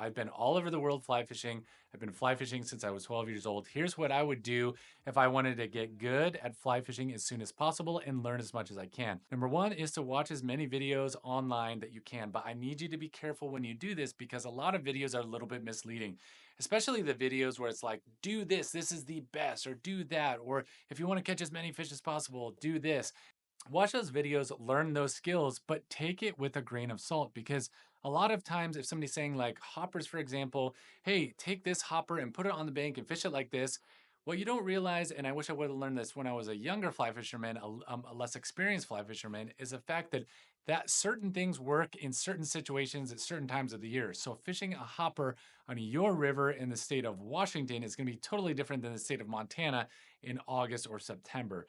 I've been all over the world fly fishing. I've been fly fishing since I was 12 years old. Here's what I would do if I wanted to get good at fly fishing as soon as possible and learn as much as I can. Number one is to watch as many videos online that you can, but I need you to be careful when you do this because a lot of videos are a little bit misleading, especially the videos where it's like, do this is the best, or do that, or if you want to catch as many fish as possible, do this. Watch those videos, learn those skills, but take it with a grain of salt because a lot of times if somebody's saying like hoppers, for example, hey, take this hopper and put it on the bank and fish it like this. What you don't realize, and I wish I would have learned this when I was a younger fly fisherman, a less experienced fly fisherman, is the fact that certain things work in certain situations at certain times of the year. So fishing a hopper on your river in the state of Washington is going to be totally different than the state of Montana in August or September.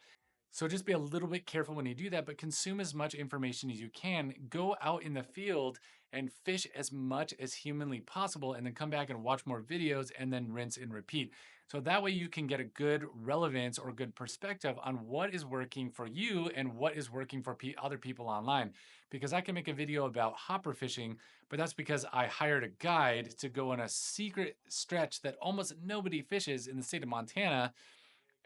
So just be a little bit careful when you do that, but consume as much information as you can. Go out in the field and fish as much as humanly possible, and then come back and watch more videos and then rinse and repeat. So that way you can get a good relevance or good perspective on what is working for you and what is working for other people online. Because I can make a video about hopper fishing, but that's because I hired a guide to go on a secret stretch that almost nobody fishes in the state of Montana,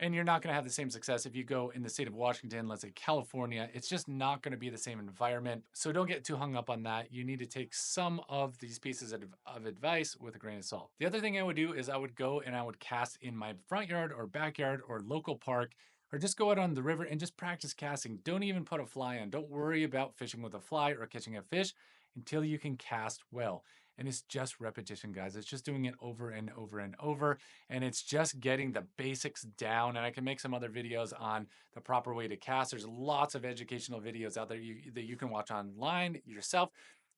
and you're not going to have the same success if you go in the state of Washington, let's say California. It's just not going to be the same environment. So don't get too hung up on that. You need to take some of these pieces of advice with a grain of salt. The other thing I would do is I would go and I would cast in my front yard or backyard or local park, or just go out on the river and just practice casting. Don't even put a fly on. Don't worry about fishing with a fly or catching a fish until you can cast well. And it's just repetition, guys. It's just doing it over and over and over. And it's just getting the basics down. And I can make some other videos on the proper way to cast. There's lots of educational videos out there that you can watch online yourself,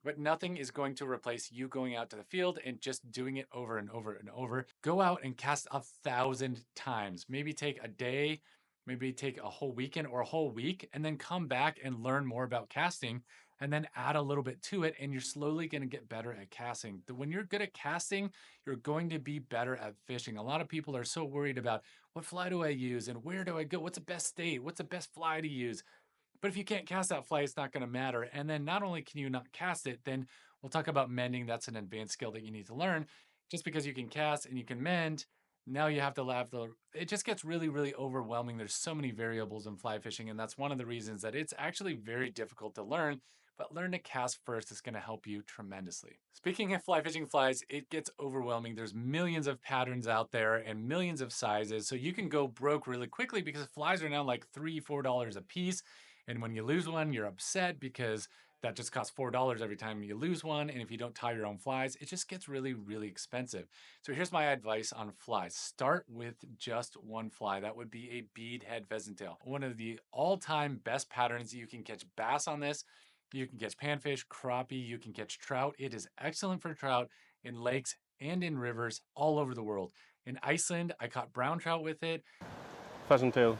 but nothing is going to replace you going out to the field and just doing it over and over and over. Go out and cast 1,000 times. Maybe take a day, maybe take a whole weekend or a whole week, and then come back and learn more about casting and then add a little bit to it. And you're slowly going to get better at casting. When you're good at casting, you're going to be better at fishing. A lot of people are so worried about what fly do I use and where do I go? What's the best state? What's the best fly to use? But if you can't cast that fly, it's not going to matter. And then not only can you not cast it, then we'll talk about mending. That's an advanced skill that you need to learn. Just because you can cast and you can mend, now you have to it just gets really, really overwhelming. There's so many variables in fly fishing. And that's one of the reasons that it's actually very difficult to learn. But learn to cast first is going to help you tremendously. Speaking of fly fishing flies, it gets overwhelming. There's millions of patterns out there and millions of sizes. So you can go broke really quickly because flies are now like $3, $4 a piece. And when you lose one, you're upset because that just costs $4 every time you lose one. And if you don't tie your own flies, it just gets really, really expensive. So here's my advice on flies. Start with just one fly. That would be a beadhead pheasant tail. One of the all-time best patterns. You can catch bass on this. You can catch panfish, crappie, you can catch trout. It is excellent for trout in lakes and in rivers all over the world. In Iceland, I caught brown trout with it. Pheasant tail,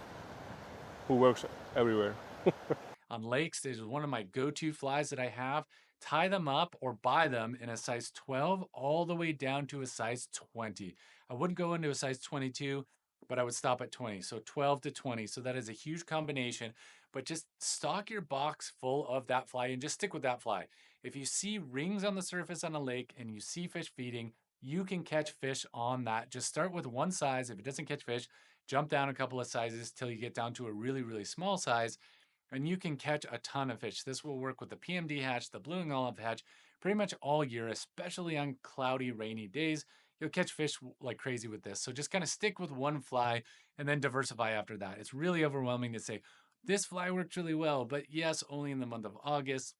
who works everywhere. On lakes, this is one of my go-to flies that I have. Tie them up or buy them in a size 12 all the way down to a size 20. I wouldn't go into a size 22, but I would stop at 20. So 12 to 20. So that is a huge combination, but just stock your box full of that fly and just stick with that fly. If you see rings on the surface on a lake and you see fish feeding, you can catch fish on that. Just start with one size. If it doesn't catch fish, jump down a couple of sizes till you get down to a really, really small size, and you can catch a ton of fish. This will work with the PMD hatch, the blue and olive hatch, pretty much all year, especially on cloudy, rainy days. You'll catch fish like crazy with this. So just kind of stick with one fly and then diversify after that. It's really overwhelming to say, this fly works really well, but yes, only in the month of August.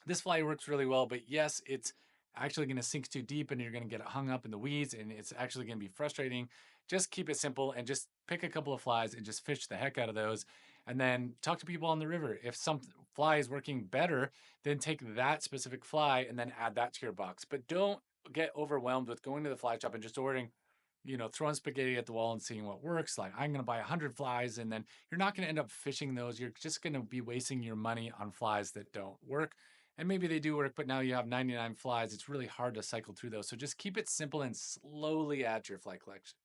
This fly works really well, but yes, it's actually going to sink too deep and you're going to get hung up in the weeds and it's actually going to be frustrating. Just keep it simple and just pick a couple of flies and just fish the heck out of those. And then talk to people on the river. If some fly is working better, then take that specific fly and then add that to your box. But don't get overwhelmed with going to the fly shop and just ordering, throwing spaghetti at the wall and seeing what works. Like, I'm going to buy 100 flies, and then you're not going to end up fishing those. You're just going to be wasting your money on flies that don't work. And maybe they do work, but now you have 99 flies. It's really hard to cycle through those. So just keep it simple and slowly add to your fly collection.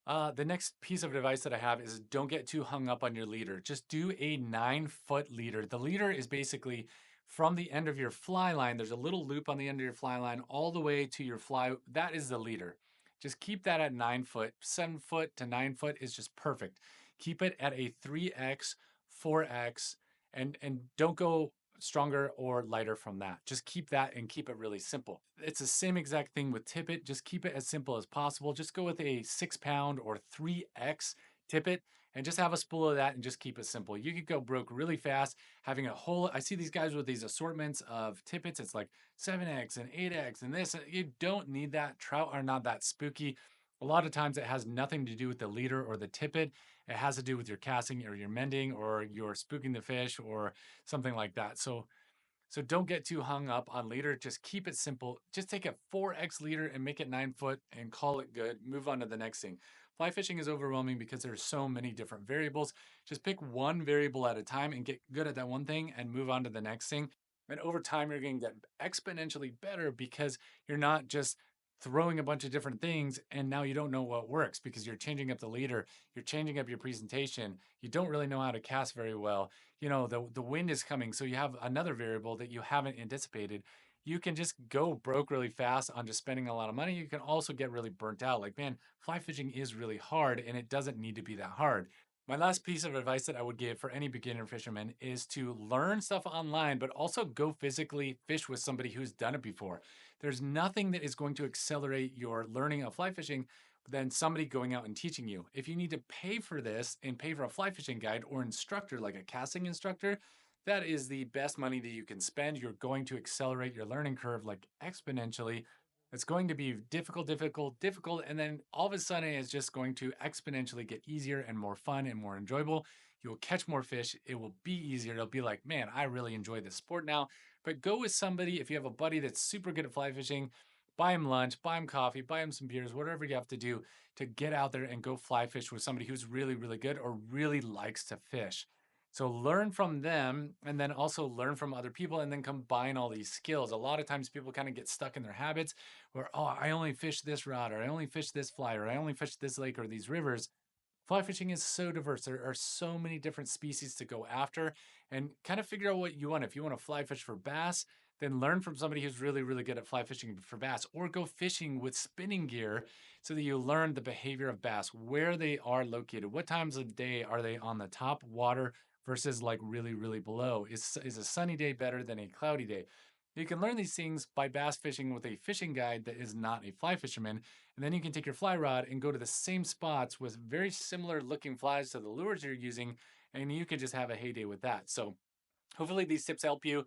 The next piece of advice that I have is don't get too hung up on your leader. Just do a 9-foot leader. The leader is basically from the end of your fly line, there's a little loop on the end of your fly line all the way to your fly. That is the leader. Just keep that at 9 foot. 7 foot to 9 foot is just perfect. Keep it at a 3x, 4x, and don't go stronger or lighter from that. Just keep that and keep it really simple. It's the same exact thing with tippet. Just keep it as simple as possible. Just go with a 6 pound or 3x tippet and just have a spool of that and just keep it simple. You could go broke really fast having a whole, I see these guys with these assortments of tippets. It's like 7x and 8x and this. You don't need that. Trout are not that spooky. A lot of times it has nothing to do with the leader or the tippet. It has to do with your casting or your mending or your spooking the fish or something like that. So don't get too hung up on leader. Just keep it simple. Just take a 4x leader and make it 9 foot and call it good. Move on to the next thing. Fly fishing is overwhelming because there's so many different variables. Just pick one variable at a time and get good at that one thing and move on to the next thing. And over time, you're going to get exponentially better because you're not just throwing a bunch of different things and now you don't know what works because you're changing up the leader, you're changing up your presentation, you don't really know how to cast very well. You know, the wind is coming, so you have another variable that you haven't anticipated. You can just go broke really fast on just spending a lot of money. You can also get really burnt out. Like, man, fly fishing is really hard and it doesn't need to be that hard. My last piece of advice that I would give for any beginner fisherman is to learn stuff online, but also go physically fish with somebody who's done it before. There's nothing that is going to accelerate your learning of fly fishing than somebody going out and teaching you. If you need to pay for this and pay for a fly fishing guide or instructor, like a casting instructor, that is the best money that you can spend. You're going to accelerate your learning curve like exponentially. It's going to be difficult, difficult, difficult, and then all of a sudden it's just going to exponentially get easier and more fun and more enjoyable. You will catch more fish. It will be easier. It'll be like, man, I really enjoy this sport now. But go with somebody, if you have a buddy that's super good at fly fishing, buy him lunch, buy him coffee, buy him some beers, whatever you have to do to get out there and go fly fish with somebody who's really, really good or really likes to fish. So learn from them and then also learn from other people and then combine all these skills. A lot of times people kind of get stuck in their habits where, oh, I only fish this rod or I only fish this fly or I only fish this lake or these rivers. Fly fishing is so diverse. There are so many different species to go after and kind of figure out what you want. If you want to fly fish for bass, then learn from somebody who's really, really good at fly fishing for bass, or go fishing with spinning gear so that you learn the behavior of bass, where they are located, what times of day are they on the top water versus like really, really below. Is a sunny day better than a cloudy day? You can learn these things by bass fishing with a fishing guide that is not a fly fisherman. And then you can take your fly rod and go to the same spots with very similar looking flies to the lures you're using, and you could just have a heyday with that. So hopefully these tips help you.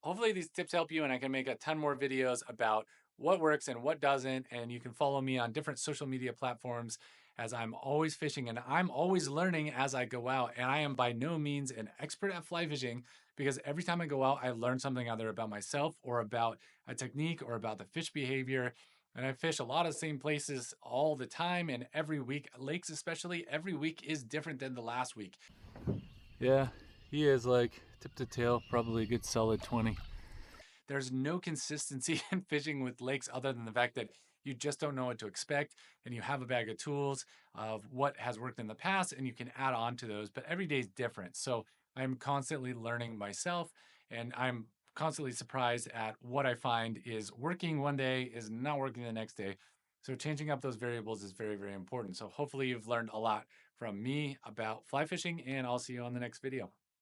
Hopefully these tips help you, and I can make a ton more videos about what works and what doesn't. And you can follow me on different social media platforms as I'm always fishing and I'm always learning as I go out. And I am by no means an expert at fly fishing because every time I go out, I learn something either about myself or about a technique or about the fish behavior. And I fish a lot of the same places all the time and every week, lakes especially, every week is different than the last week. Yeah, he is like tip to tail, probably a good solid 20. There's no consistency in fishing with lakes other than the fact that you just don't know what to expect and you have a bag of tools of what has worked in the past and you can add on to those, but every day is different. So I'm constantly learning myself and I'm constantly surprised at what I find is working one day is not working the next day. So changing up those variables is very, very important. So hopefully you've learned a lot from me about fly fishing and I'll see you on the next video.